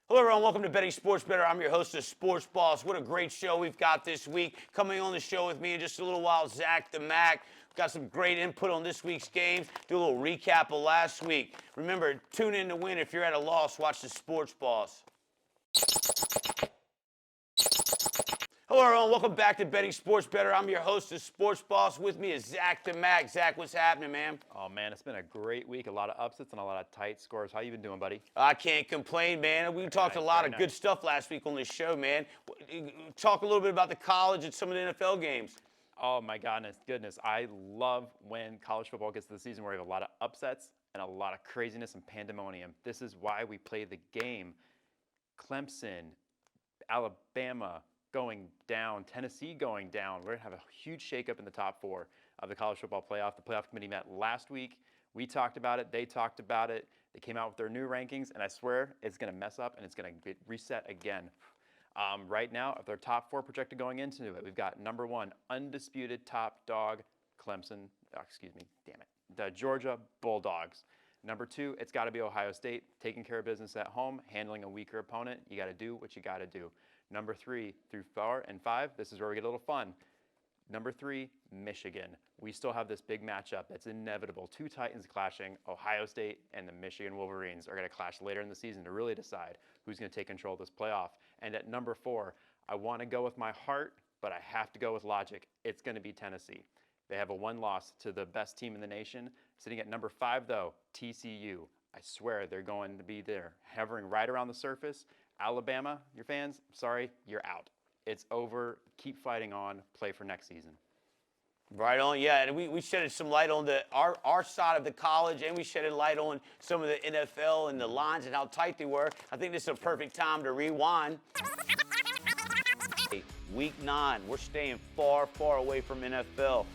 Hello, everyone. Welcome to Betting Sports Better. I'm your host, the Sports Boss. What a great show we've got this week. Coming on the show with me in just a little while, Zach the Mac. We've got some great input on this week's games. Do a little recap of last week. Remember, tune in to win. If you're at a loss, watch the Sports Boss. Hello, everyone. Welcome back to Betting Sports Better. I'm your host, the Sports Boss. With me is Zach the Mac. Zach, what's happening, man? Oh, man, it's been a great week. A lot of upsets and a lot of tight scores. How you been doing, buddy? I can't complain, man. We talked a lot of good stuff last week on this show, man. Talk a little bit about the college and some of the NFL games. Oh, my goodness. I love when college football gets to the season where we have a lot of upsets and a lot of craziness and pandemonium. This is why we play the game. Clemson, Alabama going down, Tennessee going down. We're going to have a huge shakeup in the top four of the college football playoff. The playoff committee met last week. We talked about it. They talked about it. They came out with their new rankings, and I swear it's going to mess up and it's going to get reset again. Right now, if they're top four projected going into it, we've got number one, undisputed top dog, Clemson. The Georgia Bulldogs. Number two, it's got to be Ohio State, taking care of business at home, handling a weaker opponent. You got to do what you got to do. Number 3 through 4 and 5, this is where we get a little fun. Number 3, Michigan. We still have this big matchup that's inevitable. Two Titans clashing. Ohio State and the Michigan Wolverines are going to clash later in the season to really decide who's going to take control of this playoff. And at number 4, I want to go with my heart, but I have to go with logic. It's going to be Tennessee. They have a one loss to the best team in the nation. Sitting at number 5, though, TCU. I swear they're going to be there, hovering right around the surface. Alabama, your fans, sorry, you're out. It's over. Keep fighting on. Play for next season. Right on, yeah. And we shedded some light on our side of the college, and we shedded light on some of the NFL and the lines and how tight they were. I think this is a perfect time to rewind. Week 9, we're staying far, far away from NFL.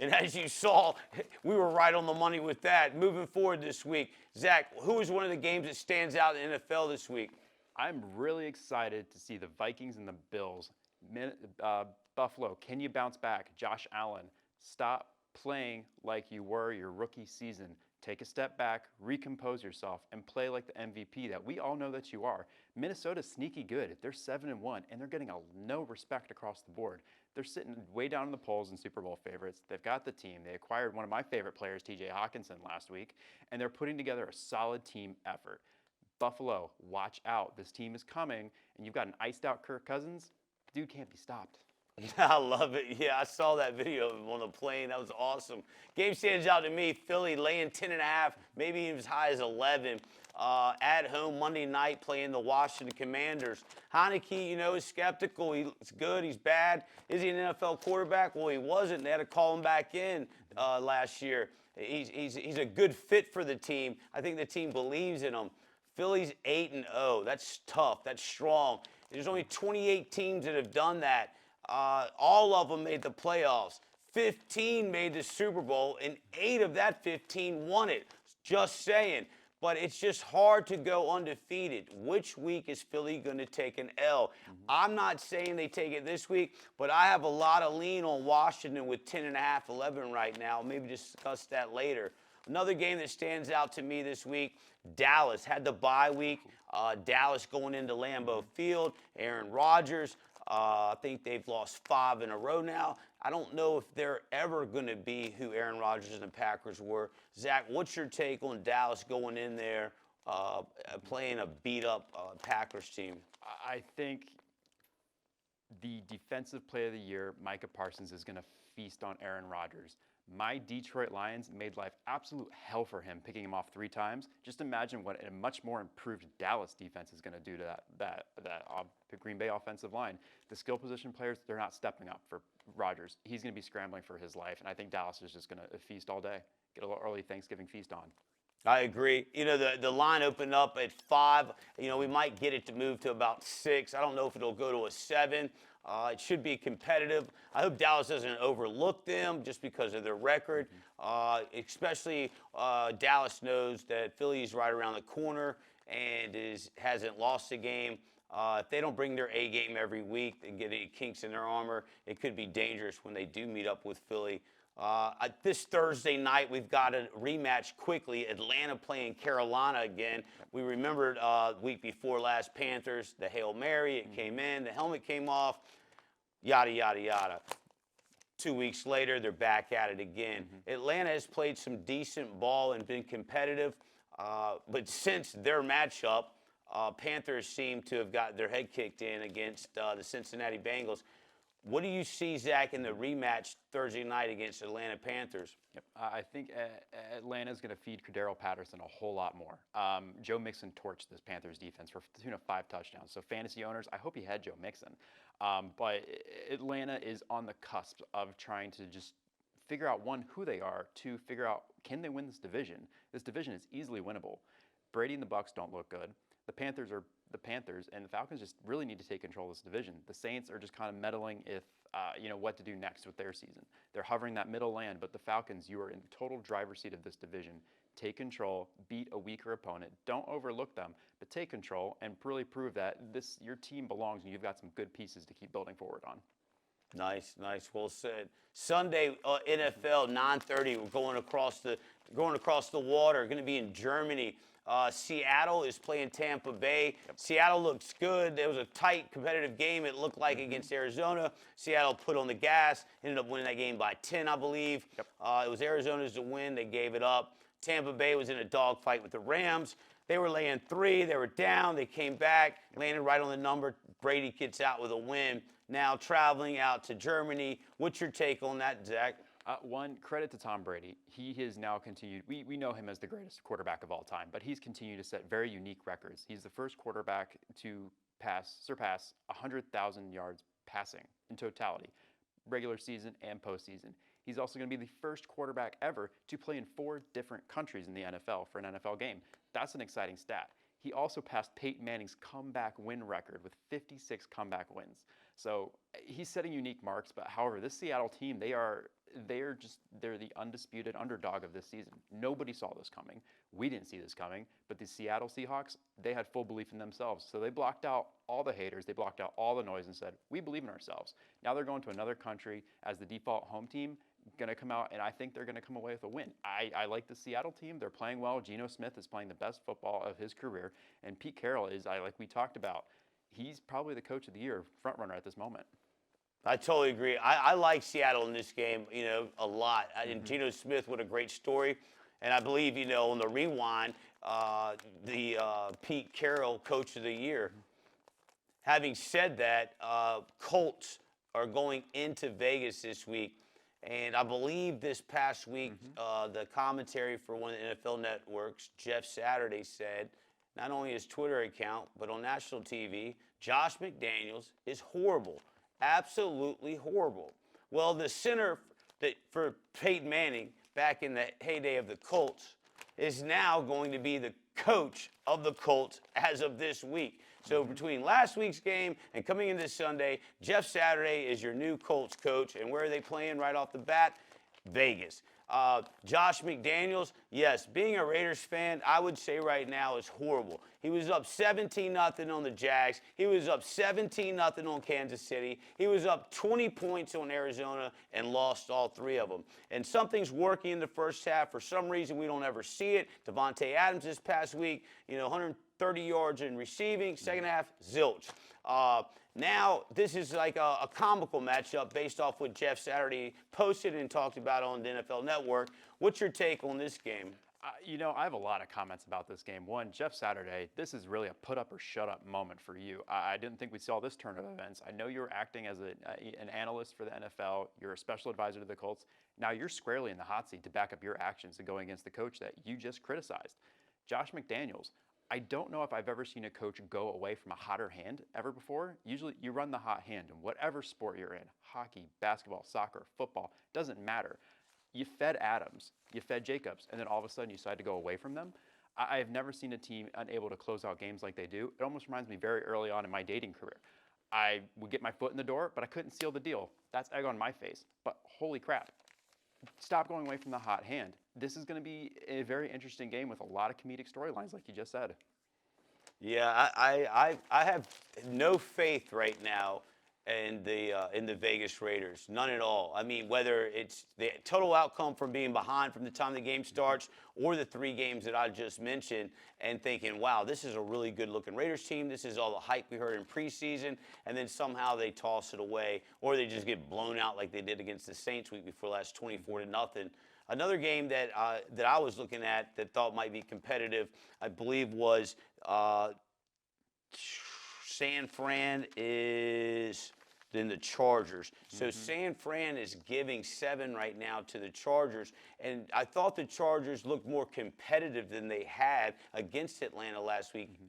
And as you saw, we were right on the money with that. Moving forward this week, Zach, who is one of the games that stands out in the NFL this week? I'm really excited to see the Vikings and the Bills. Buffalo, can you bounce back? Josh Allen, stop playing like you were your rookie season. Take a step back, recompose yourself, and play like the MVP that we all know that you are. Minnesota's sneaky good. They're 7-1, and they're getting no respect across the board. They're sitting way down in the polls in Super Bowl favorites. They've got the team. They acquired one of my favorite players, TJ Hawkinson, last week, and they're putting together a solid team effort. Buffalo, watch out. This team is coming, and you've got an iced-out Kirk Cousins. The dude can't be stopped. I love it. Yeah, I saw that video of him on the plane. That was awesome. Game stands out to me. Philly laying 10.5, maybe even as high as 11. At home Monday night playing the Washington Commanders. Heineke, is skeptical. He's good. He's bad. Is he an NFL quarterback? Well, he wasn't. They had to call him back in last year. He's a good fit for the team. I think the team believes in him. Philly's 8-0. That's tough. That's strong. There's only 28 teams that have done that. All of them made the playoffs. 15 made the Super Bowl, and 8 of that 15 won it. Just saying. But it's just hard to go undefeated. Which week is Philly going to take an L? I'm not saying they take it this week, but I have a lot of lean on Washington with 10.5, 11 right now. Maybe discuss that later. Another game that stands out to me this week, Dallas had the bye week. Dallas going into Lambeau Field. Aaron Rodgers. I think they've lost 5 in a row now. I don't know if they're ever going to be who Aaron Rodgers and the Packers were. Zach, what's your take on Dallas going in there playing a beat-up Packers team? I think the defensive player of the year, Micah Parsons, is going to feast on Aaron Rodgers. My Detroit Lions made life absolute hell for him, picking him off 3 times. Just imagine what a much more improved Dallas defense is going to do to that Green Bay offensive line. The skill position players, they're not stepping up for Rodgers. He's going to be scrambling for his life, and I think Dallas is just going to feast all day, get a little early Thanksgiving feast on. I agree. The line opened up at 5. We might get it to move to about 6. I don't know if it'll go to a 7. It should be competitive. I hope Dallas doesn't overlook them just because of their record. Especially Dallas knows that Philly's right around the corner and hasn't lost a game. If they don't bring their A game every week and get any kinks in their armor, it could be dangerous when they do meet up with Philly. This Thursday night, we've got a rematch quickly. Atlanta playing Carolina again. We remembered week before last, Panthers, the Hail Mary, it came in, the helmet came off, yada, yada, yada. 2 weeks later, they're back at it again. Atlanta has played some decent ball and been competitive, but since their matchup, Panthers seem to have got their head kicked in against the Cincinnati Bengals. What do you see, Zach, in the rematch Thursday night against Atlanta Panthers? Yep. I think Atlanta's going to feed Cordero Patterson a whole lot more. Joe Mixon torched this Panthers defense for 5 touchdowns. So fantasy owners, I hope he had Joe Mixon. But Atlanta is on the cusp of trying to just figure out, one, who they are, two, figure out, can they win this division? This division is easily winnable. Brady and the Bucs don't look good. The Panthers are the Panthers, and the Falcons just really need to take control of this division. The Saints are just kind of meddling if, what to do next with their season. They're hovering that middle land, but the Falcons, you are in the total driver's seat of this division. Take control, beat a weaker opponent. Don't overlook them, but take control and really prove that your team belongs and you've got some good pieces to keep building forward on. Nice, well said. Sunday, NFL 9:30. We're going across the water. Going to be in Germany. Seattle is playing Tampa Bay. Seattle looks good. There was a tight, competitive game, it looked like, against Arizona. Seattle put on the gas, ended up winning that game by 10, I believe. It was Arizona's to win. They gave it up. Tampa Bay was in a dogfight with the Rams. They were laying 3. They were down. They came back, landed right on the number. Brady gets out with a win. Now traveling out to Germany. What's your take on that, Zach? One, credit to Tom Brady. He has now continued. We know him as the greatest quarterback of all time, but he's continued to set very unique records. He's the first quarterback to surpass 100,000 yards passing in totality, regular season and postseason. He's also going to be the first quarterback ever to play in 4 different countries in the NFL for an NFL game. That's an exciting stat. He also passed Peyton Manning's comeback win record with 56 comeback wins. So he's setting unique marks, but however, this Seattle team, they're the undisputed underdog of this season. Nobody saw this coming. We didn't see this coming, but the Seattle Seahawks, they had full belief in themselves. So they blocked out all the haters, they blocked out all the noise and said, we believe in ourselves. Now they're going to another country as the default home team, going to come out, and I think they're going to come away with a win. I like the Seattle team. They're playing well. Geno Smith is playing the best football of his career, and Pete Carroll is, like we talked about, he's probably the coach of the year front runner at this moment. I totally agree. I like Seattle in this game, a lot. And Geno Smith, what a great story. And I believe, on the rewind, the Pete Carroll Coach of the Year. Having said that, Colts are going into Vegas this week. And I believe this past week, the commentary for one of the NFL networks, Jeff Saturday, said, not only his Twitter account, but on national TV, Josh McDaniels is horrible. Absolutely horrible. Well, the center for Peyton Manning back in the heyday of the Colts is now going to be the coach of the Colts as of this week. So between last week's game and coming in this Sunday, Jeff Saturday is your new Colts coach. And where are they playing right off the bat? Vegas. Josh McDaniels, yes, being a Raiders fan, I would say right now is horrible. He was up 17-0 on the Jags. He was up 17-0 on Kansas City. He was up 20 points on Arizona and lost all 3 of them. And something's working in the first half. For some reason, we don't ever see it. Devontae Adams this past week, 130 yards in receiving. Second half, zilch. Now, this is like a comical matchup based off what Jeff Saturday posted and talked about on the NFL Network. What's your take on this game? I have a lot of comments about this game. One, Jeff Saturday, this is really a put up or shut up moment for you. I didn't think we saw this turn of events. I know you were acting as an analyst for the NFL. You're a special advisor to the Colts. Now you're squarely in the hot seat to back up your actions and going against the coach that you just criticized. Josh McDaniels, I don't know if I've ever seen a coach go away from a hotter hand ever before. Usually you run the hot hand in whatever sport you're in, hockey, basketball, soccer, football, doesn't matter. You fed Adams, you fed Jacobs, and then all of a sudden you decide to go away from them. I have never seen a team unable to close out games like they do. It almost reminds me very early on in my dating career. I would get my foot in the door, but I couldn't seal the deal. That's egg on my face. But holy crap. Stop going away from the hot hand. This is going to be a very interesting game with a lot of comedic storylines, like you just said. Yeah, I have no faith right now in the Vegas Raiders. None at all. I mean, whether it's the total outcome from being behind from the time the game starts or the 3 games that I just mentioned and thinking, wow, this is a really good-looking Raiders team. This is all the hype we heard in preseason, and then somehow they toss it away or they just get blown out like they did against the Saints week before last 24-0. Another game that I was looking at that thought might be competitive, I believe, was San Fran is then the Chargers. So San Fran is giving 7 right now to the Chargers, and I thought the Chargers looked more competitive than they had against Atlanta last week.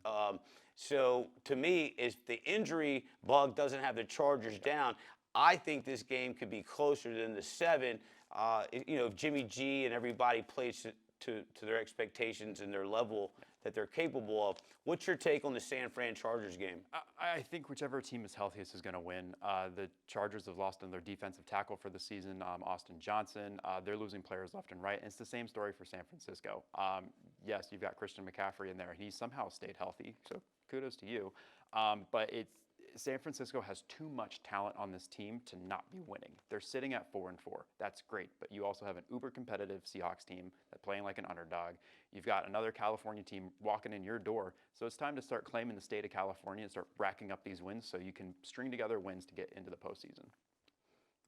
So to me, if the injury bug doesn't have the Chargers down, I think this game could be closer than the 7. If Jimmy G and everybody plays to their expectations and their level that they're capable of. What's your take on the San Fran Chargers game? I think whichever team is healthiest is going to win. The Chargers have lost on their defensive tackle for the season, Austin Johnson. They're losing players left and right. And it's the same story for San Francisco. Yes, you've got Christian McCaffrey in there. He somehow stayed healthy, so kudos to you. But San Francisco has too much talent on this team to not be winning. They're sitting at 4-4. That's great, but you also have an uber competitive Seahawks team that's playing like an underdog. You've got another California team walking in your door. So it's time to start claiming the state of California and start racking up these wins so you can string together wins to get into the postseason.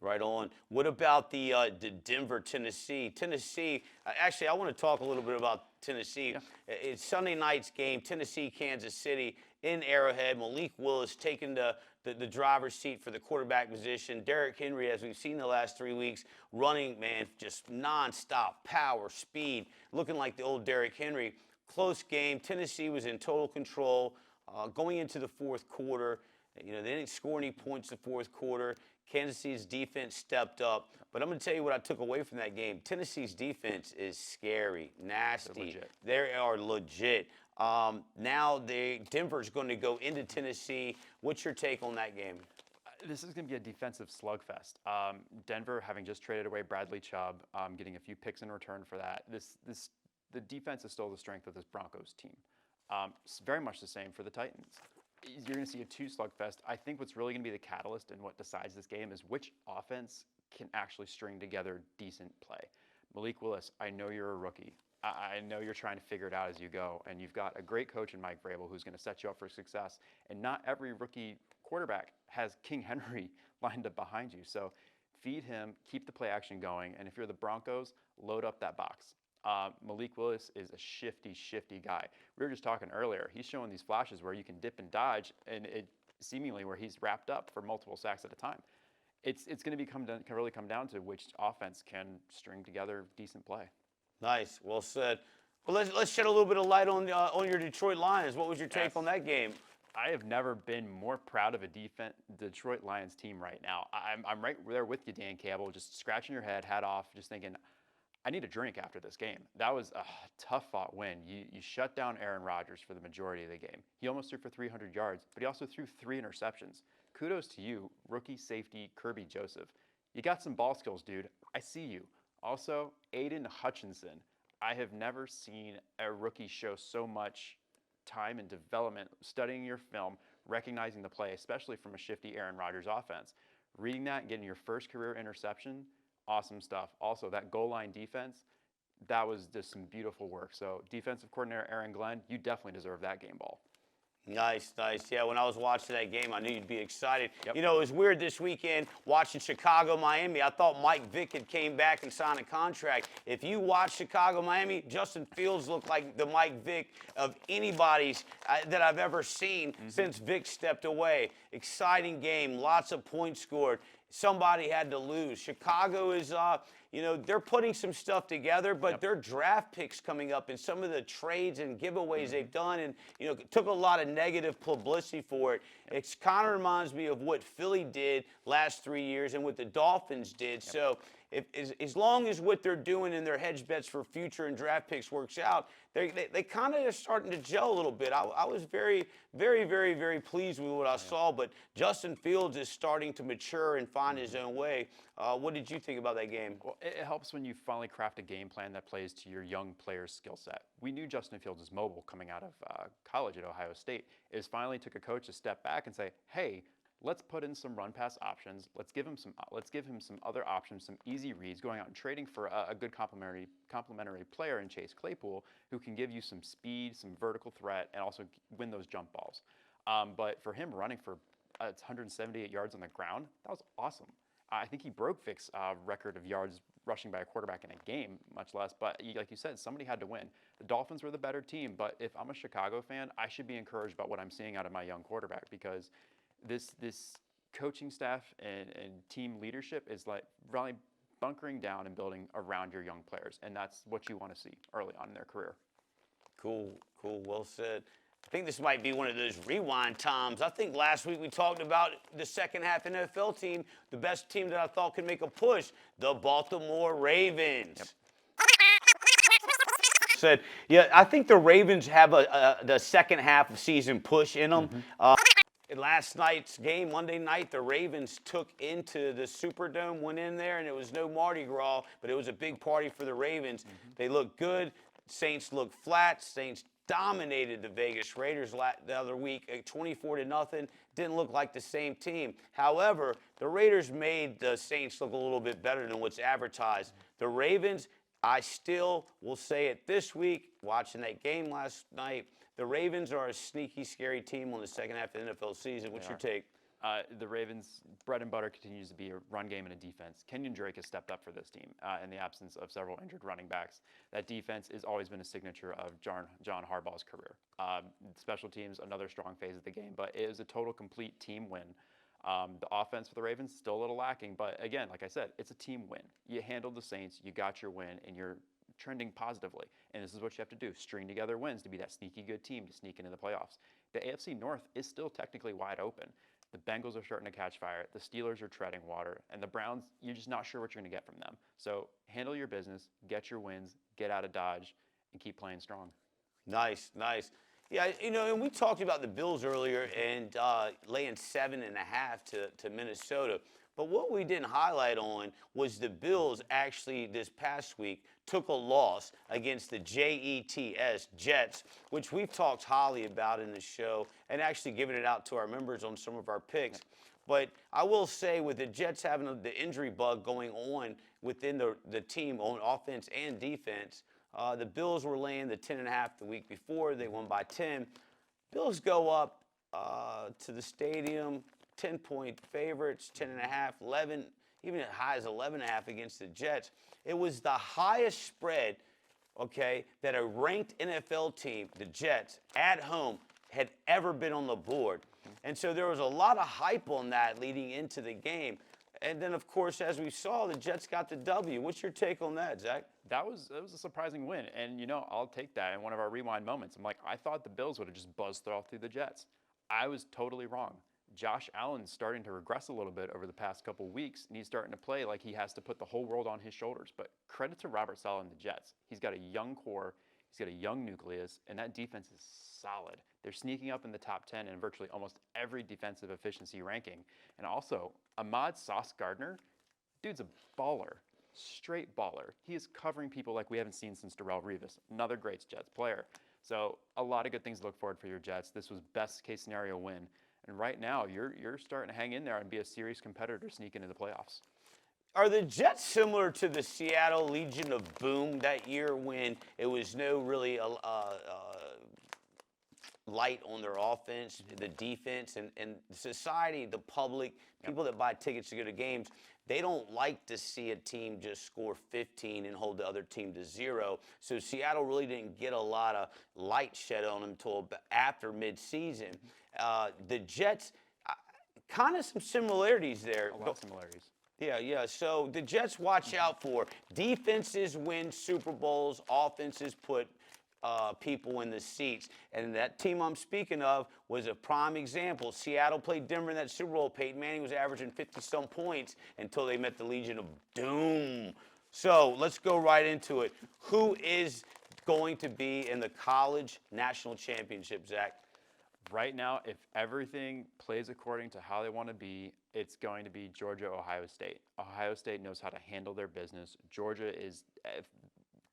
Right on. What about the Denver, Tennessee? Tennessee, actually, I want to talk a little bit about Tennessee. Yeah. It's Sunday night's game, Tennessee, Kansas City in Arrowhead. Malik Willis taking the driver's seat for the quarterback position. Derrick Henry, as we've seen the last 3 weeks, running, man, just nonstop power, speed, looking like the old Derrick Henry. Close game. Tennessee was in total control going into the fourth quarter. They didn't score any points in the fourth quarter. Kansas City's defense stepped up. But I'm going to tell you what I took away from that game. Tennessee's defense is scary, nasty. They are legit. Now Denver's going to go into Tennessee. What's your take on that game? This is going to be a defensive slugfest. Denver, having just traded away Bradley Chubb, getting a few picks in return for that. The defense is still the strength of this Broncos team. It's very much the same for the Titans. You're going to see a 2 slugfest. I think what's really going to be the catalyst and what decides this game is which offense can actually string together decent play. Malik Willis, I know you're a rookie. I know you're trying to figure it out as you go, and you've got a great coach in Mike Vrabel who's going to set you up for success. And not every rookie quarterback has King Henry lined up behind you. So feed him, keep the play action going, and if you're the Broncos, load up that box. Malik Willis is a shifty guy. We were just talking earlier. He's showing these flashes where you can dip and dodge, and it seemingly where he's wrapped up for multiple sacks at a time. It's going to can really come down to which offense can string together decent play. Nice, well said. Well, let's shed a little bit of light on your Detroit Lions. What was your take on that game? I have never been more proud of a Detroit Lions team right now. I'm right there with you, Dan Campbell, just scratching your head, hat off, just thinking, I need a drink after this game. That was a tough-fought win. You shut down Aaron Rodgers for the majority of the game. He almost threw for 300 yards, but he also threw 3 interceptions. Kudos to you, rookie safety Kirby Joseph. You got some ball skills, dude. I see you. Also, Aiden Hutchinson. I have never seen a rookie show so much time and development, studying your film, recognizing the play, especially from a shifty Aaron Rodgers offense. Reading that and getting your first career interception, awesome stuff. Also, that goal line defense, that was just some beautiful work. So defensive coordinator Aaron Glenn, you definitely deserve that game ball. Nice. Yeah, when I was watching that game, I knew you'd be excited. Yep. It was weird this weekend watching Chicago, Miami. I thought Mike Vick had came back and signed a contract. If you watch Chicago, Miami, Justin Fields looked like the Mike Vick of anybody's that I've ever seen since Vick stepped away. Exciting game, lots of points scored. Somebody had to lose. Chicago is, they're putting some stuff together, but their draft picks coming up and some of the trades and giveaways they've done and, took a lot of negative publicity for it. It kind of reminds me of what Philly did last 3 years and what the Dolphins did. So as long as what they're doing in their hedge bets for future and draft picks works out, they kind of are starting to gel a little bit. I was very, very, very, very pleased with what I saw, but Justin Fields is starting to mature and find his own way. What did you think about that game? Well, it helps when you finally craft a game plan that plays to your young player's skill set. We knew Justin Fields was mobile coming out of college at Ohio State. It was finally took a coach to step back and say, hey, let's put in some run pass options. Let's give him some other options, some easy reads, going out and trading for a good complementary player in Chase Claypool who can give you some speed, some vertical threat, and also win those jump balls. But for him running for 178 yards on the ground, that was awesome. I think he broke Vic's record of yards rushing by a quarterback in a game, much less. But like you said, somebody had to win. The Dolphins were the better team, but if I'm a Chicago fan, I should be encouraged about what I'm seeing out of my young quarterback, because this coaching staff and team leadership is like really bunkering down and building around your young players, and that's what you want to see early on in their career. Cool, well said. I think this might be one of those rewind times. I think last week we talked about the second half NFL team, the best team that I thought could make a push, the Baltimore Ravens. Yep. Said, yeah, I think the Ravens have the second half of season push in them. In last night's game, Monday night, the Ravens took into the Superdome, went in there, and it was no Mardi Gras, but it was a big party for the Ravens. They looked good. Saints looked flat. Saints dominated the Vegas Raiders the other week, 24-0. Didn't look like the same team. However, the Raiders made the Saints look a little bit better than what's advertised. The Ravens, I still will say it this week, watching that game last night, the Ravens are a sneaky, scary team on the second half of the NFL season. What's your take? The Ravens' bread and butter continues to be a run game and a defense. Kenyon Drake has stepped up for this team in the absence of several injured running backs. That defense has always been a signature of John Harbaugh's career. Special teams, another strong phase of the game, but it was a total complete team win. The offense for the Ravens still a little lacking, but again, like I said, it's a team win. You handled the Saints, you got your win, and you're trending positively. And this is what you have to do, string together wins to be that sneaky good team to sneak into the playoffs. The AFC North is still technically wide open. The Bengals are starting to catch fire. The Steelers are treading water. And the Browns, you're just not sure what you're going to get from them. So handle your business, get your wins, get out of Dodge, and keep playing strong. Nice. Yeah, and we talked about the Bills earlier and laying 7.5 to Minnesota. But what we didn't highlight on was the Bills actually this past week took a loss against the Jets, which we've talked highly about in the show and actually given it out to our members on some of our picks. But I will say, with the Jets having the injury bug going on within the team on offense and defense, the Bills were laying the 10.5 the week before. They won by 10. Bills go up to the stadium, 10-point favorites, 10.5, 11, even as high as 11.5 against the Jets. It was the highest spread, okay, that a ranked NFL team, the Jets, at home, had ever been on the board. And so there was a lot of hype on that leading into the game. And then, of course, as we saw, the Jets got the W. What's your take on that, Zach? That was a surprising win. And, I'll take that in one of our rewind moments. I'm like, I thought the Bills would have just buzzed through the Jets. I was totally wrong. Josh Allen's starting to regress a little bit over the past couple weeks, and he's starting to play like he has to put the whole world on his shoulders. But credit to Robert Saleh and the Jets. He's got a young core, he's got a young nucleus, and that defense is solid. They're sneaking up in the top 10 in virtually almost every defensive efficiency ranking. And also, Ahmad Sauce Gardner, dude's a baller, straight baller. He is covering people like we haven't seen since Darrelle Revis, another great Jets player. So a lot of good things to look forward for your Jets. This was best case scenario win. And right now, you're starting to hang in there and be a serious competitor to sneak into the playoffs. Are the Jets similar to the Seattle Legion of Boom that year when it was no really light on their offense, the defense, and society, the public, people that buy tickets to go to games, they don't like to see a team just score 15 and hold the other team to 0. So Seattle really didn't get a lot of light shed on them until after midseason. The Jets, kind of some similarities there. A lot of similarities. Yeah. So the Jets watch out for. Defenses win Super Bowls. Offenses put people in the seats. And that team I'm speaking of was a prime example. Seattle played Denver in that Super Bowl. Peyton Manning was averaging 50-some points until they met the Legion of Doom. So let's go right into it. Who is going to be in the college national championship, Zach? Right now, if everything plays according to how they want to be, it's going to be Georgia-Ohio State. Ohio State knows how to handle their business. Georgia is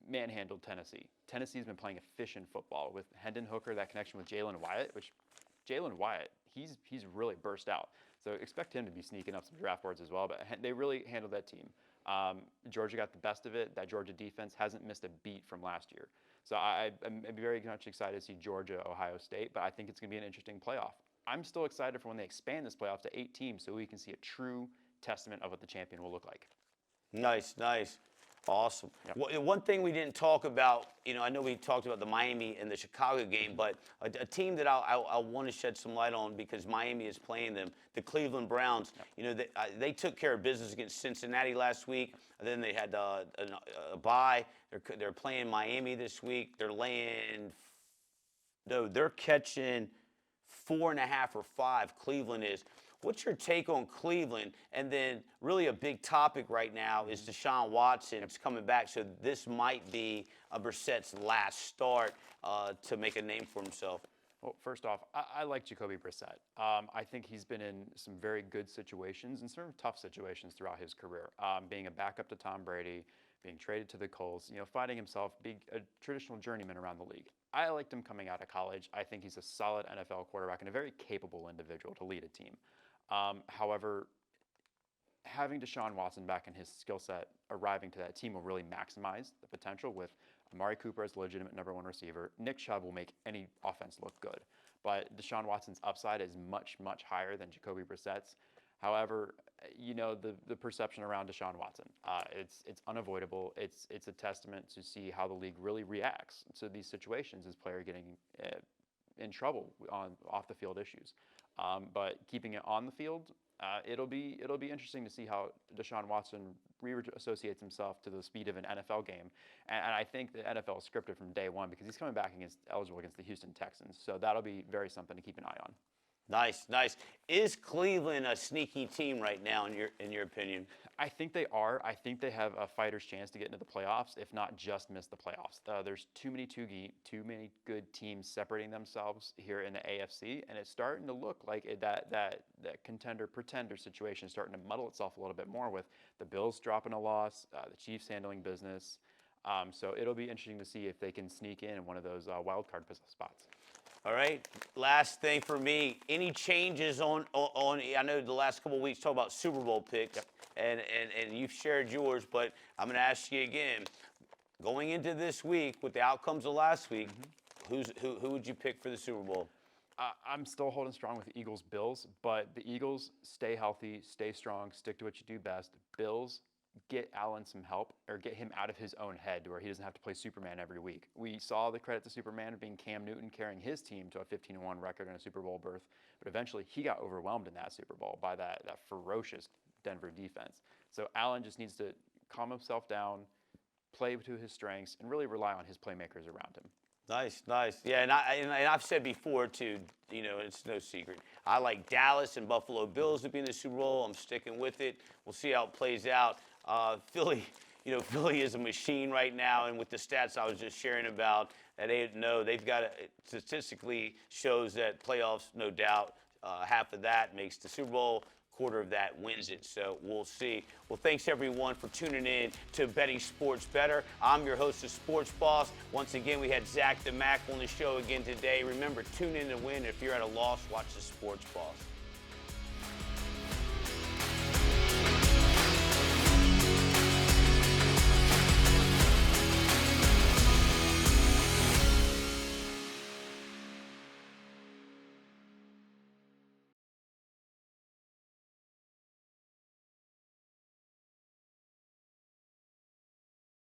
manhandled Tennessee. Tennessee's been playing efficient football with Hendon Hooker, that connection with Jalen Wyatt, which Jalen Wyatt, he's really burst out. So expect him to be sneaking up some draft boards as well. But they really handled that team. Georgia got the best of it. That Georgia defense hasn't missed a beat from last year. So I'm very much excited to see Georgia, Ohio State, but I think it's going to be an interesting playoff. I'm still excited for when they expand this playoff to 8 teams so we can see a true testament of what the champion will look like. Nice, nice. Awesome. Yep. One thing we didn't talk about, I know we talked about the Miami and the Chicago game, but a team that I want to shed some light on because Miami is playing them, the Cleveland Browns. Yep. They took care of business against Cincinnati last week. And then they had a bye. They're playing Miami this week. They're catching 4.5 or 5. Cleveland is. What's your take on Cleveland? And then really a big topic right now is Deshaun Watson. It's coming back, so this might be Brissett's last start to make a name for himself. Well, first off, I like Jacoby Brissett. I think he's been in some very good situations and some tough situations throughout his career. Being a backup to Tom Brady, being traded to the Colts, finding himself being a traditional journeyman around the league. I liked him coming out of college. I think he's a solid NFL quarterback and a very capable individual to lead a team. However, having Deshaun Watson back in his skill set arriving to that team will really maximize the potential with Amari Cooper as the legitimate #1 receiver. Nick Chubb will make any offense look good. But Deshaun Watson's upside is much, much higher than Jacoby Brissett's. However, the perception around Deshaun Watson, it's unavoidable. It's a testament to see how the league really reacts to these situations as player getting in trouble on off the field issues. But keeping it on the field, it'll be interesting to see how Deshaun Watson re-associates himself to the speed of an NFL game. And I think the NFL is scripted from day one because he's coming back eligible against the Houston Texans. So that'll be very something to keep an eye on. Nice, nice. Is Cleveland a sneaky team right now, in your opinion? I think they are. I think they have a fighter's chance to get into the playoffs, if not just miss the playoffs. There's too many good teams separating themselves here in the AFC, and it's starting to look like that contender-pretender situation is starting to muddle itself a little bit more with the Bills dropping a loss, the Chiefs handling business. So it'll be interesting to see if they can sneak in one of those wild card spots. All right. Last thing for me, any changes on I know the last couple of weeks talk about Super Bowl picks, yep. and you've shared yours, but I'm going to ask you again. Going into this week with the outcomes of last week, who would you pick for the Super Bowl? I'm still holding strong with the Eagles-Bills, but the Eagles stay healthy, stay strong, stick to what you do best. Bills, get Allen some help or get him out of his own head to where he doesn't have to play Superman every week. We saw the credit to Superman being Cam Newton carrying his team to a 15-1 record and a Super Bowl berth, but eventually he got overwhelmed in that Super Bowl by that ferocious Denver defense. So Allen just needs to calm himself down, play to his strengths, and really rely on his playmakers around him. Nice, nice. Yeah, and I've said before, too, it's no secret. I like Dallas and Buffalo Bills to be in the Super Bowl. I'm sticking with it. We'll see how it plays out. Philly is a machine right now, and with the stats I was just sharing about, they've got statistically shows that playoffs, no doubt, half of that makes the Super Bowl. Quarter of that wins it, so we'll see. Well, thanks everyone for tuning in to Betting Sports Better. I'm your host of Sports Boss. Once again, we had Zach the Mac on the show again today. Remember, tune in to win. If you're at a loss, watch the Sports Boss.